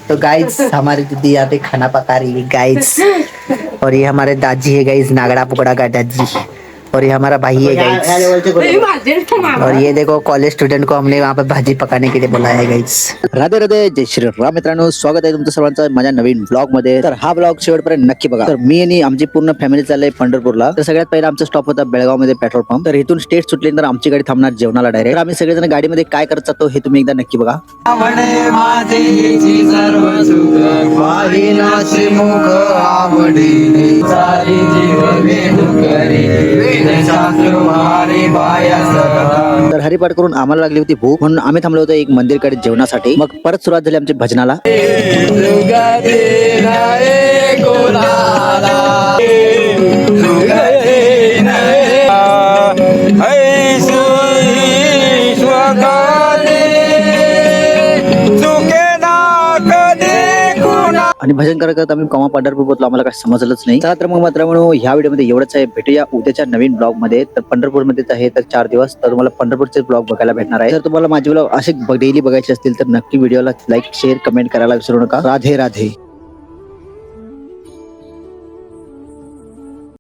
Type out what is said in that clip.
तो गाइस हमारी दीदी यहाँ पे खाना पका रही है गाइस। और ये हमारे दादी है गाइस, नागड़ा पुकड़ा का दादी। और ये हमारा भाई है गाइस। और ये देखो कॉलेज स्टूडेंट को हमने वहाँ पे भाजी पकाने के लिए बुलाया है गाइस। राधे राधे, जय श्री राम मित्रांनो, स्वागत आहे तुमचं सर्वांचं माझ्या नवीन ब्लॉग मध्ये। तर हा ब्लॉग शेवटपर्यंत नक्की बघा। तर मी आणि आमची पूर्ण फॅमिली चालले पंढरपूरला। तर सगळ्यात पहिला आमचा स्टॉप होता बेळगाव मध्ये पेट्रोल पंप। तर इथून स्टेट सुटल्यानंतर आमची गाडी थांबणार जेवणाला डायरेक्ट। तर आम्ही सगळेजण गाडीमध्ये काय करत जातो हे तुम्ही एकदा नक्की बघा। तर हरिपाठ करून आम्हाला लागली होती भूक, म्हणून आम्ही थांबलो होतो एक मंदिरकडे जेवणासाठी। मग परत सुरुवात झाली आमच्या भजनाला। आणि भजन करत आम्ही कमा पंढरपूर पोहोचलो, आम्हाला काही समजलंच नाही। चला तर मग मित्रांनो, ह्या व्हिडिओ मध्ये एवढंच आहे। भेटूया उद्याच्या नवीन ब्लॉग मध्ये। तर पंढरपूर मध्येच आहे, तर 4 दिवस तर तुम्हाला पंढरपूरचे ब्लॉग बघायला भेटणार आहे। तर तुम्हाला माझे ब्लॉग असे डेली बघायचे असतील तर नक्की व्हिडिओला लाईक शेअर कमेंट करायला विसरू नका। राधे राधे।